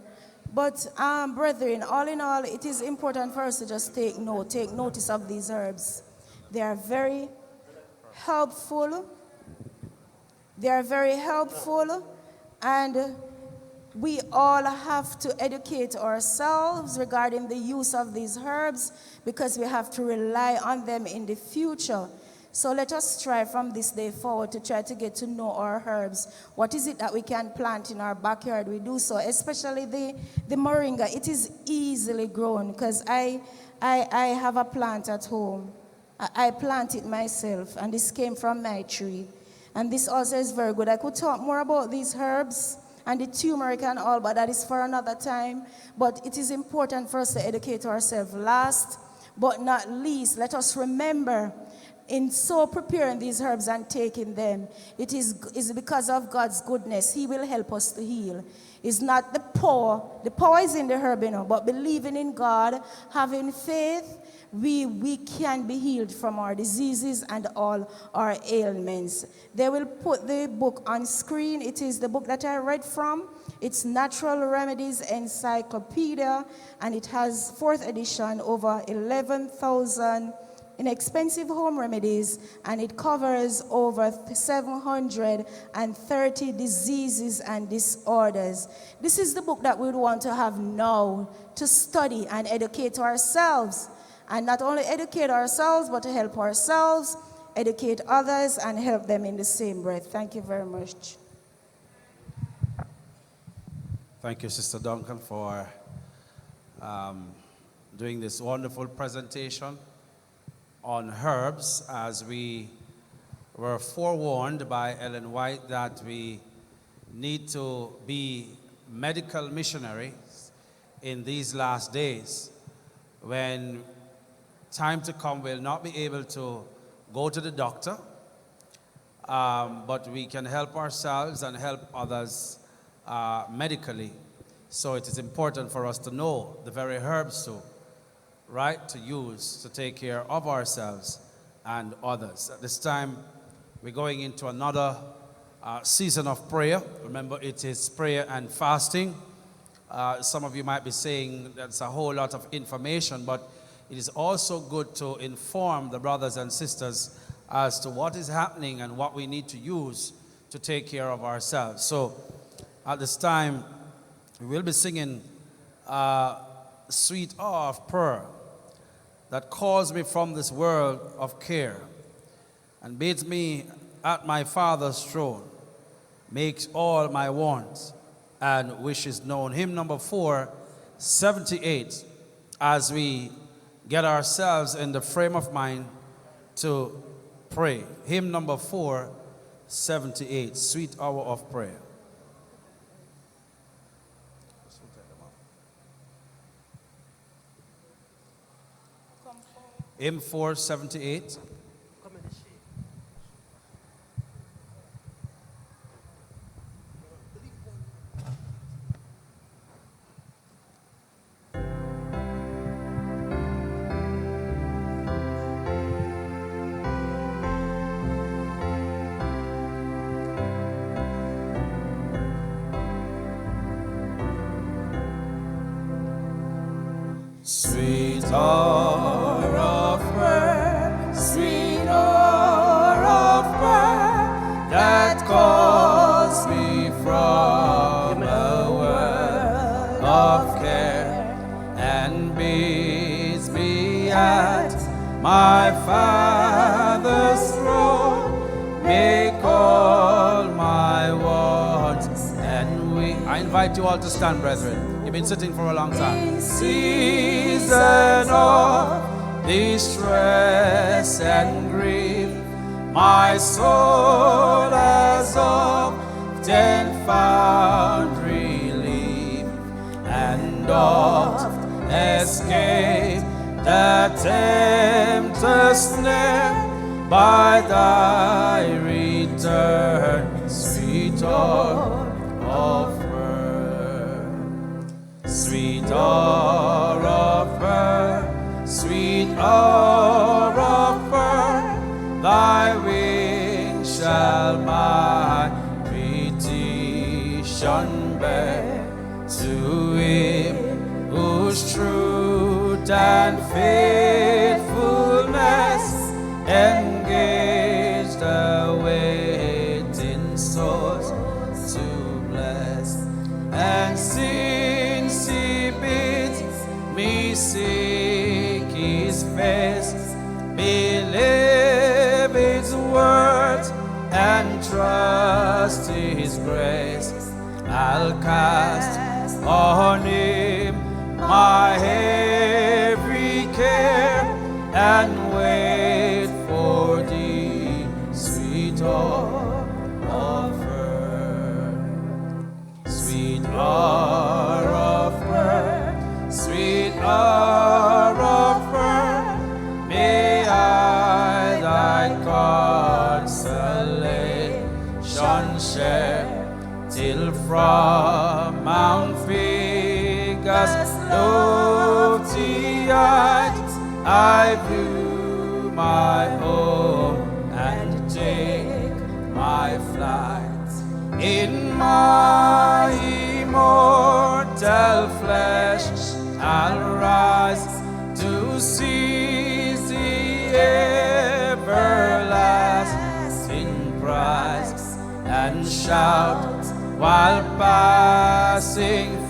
But, brethren, all in all, it is important for us to just take notice of these herbs. They are very helpful. They are very helpful, and we all have to educate ourselves regarding the use of these herbs because we have to rely on them in the future. So let us try from this day forward to try to get to know our herbs. What is it that we can plant in our backyard? We do so, especially the moringa. It is easily grown because I have a plant at home. I plant it myself, and this came from my tree. And this also is very good. I could talk more about these herbs and the turmeric and all, but that is for another time. But it is important for us to educate ourselves. Last but not least, let us remember, in so preparing these herbs and taking them, it is because of God's goodness. He will help us to heal. It's not the power. The power is in the herb, but believing in God, having faith, we can be healed from our diseases and all our ailments. They will put the book on screen. It is the book that I read from. It's Natural Remedies Encyclopedia, and it has 4th edition, over 11,000 inexpensive home remedies, and it covers over 730 diseases and disorders. This is the book that we would want to have now to study and educate ourselves. And not only educate ourselves, but to help ourselves, educate others, and help them in the same breath. Thank you very much. Thank you, Sister Duncan, for doing this wonderful presentation on herbs, as we were forewarned by Ellen White that we need to be medical missionaries in these last days, when time to come we'll not be able to go to the doctor, but we can help ourselves and help others medically. So it is important for us to know the very herbs to use to take care of ourselves and others. At this time, we're going into another season of prayer. Remember, it is prayer and fasting. Some of you might be saying that's a whole lot of information, but it is also good to inform the brothers and sisters as to what is happening and what we need to use to take care of ourselves. So at this time, we will be singing Sweet Hour of Prayer, that calls me from this world of care and bids me at my Father's throne, makes all my wants and wishes known. Hymn number 478, as we get ourselves in the frame of mind to pray. Hymn number 478, Sweet Hour of Prayer. Hymn 478. Sweet hour of prayer, sweet hour of prayer, that calls me from a world of care and bids me at my Father's throne, make all my wants and I invite you all to stand, brethren. You've been sitting for a long time. In season of distress and grief, my soul has often found relief, and oft escaped the tempter's snare by thy return, sweet hour of prayer. Sweet hour of prayer, sweet hour of prayer, thy wings shall my petition bear, to him whose truth and faithfulness engage the waiting souls to bless. And since he bids me seek his face, believe his words and trust his grace, I'll cast on him my every care and wait for the sweet offer, sweet hour of birth, sweet hour of birth. May I thy consolation share, till from Mount Pegasus lofty heights I view my home and take my flight. In my immortal flesh I'll rise to seize the everlasting prize, and shout while passing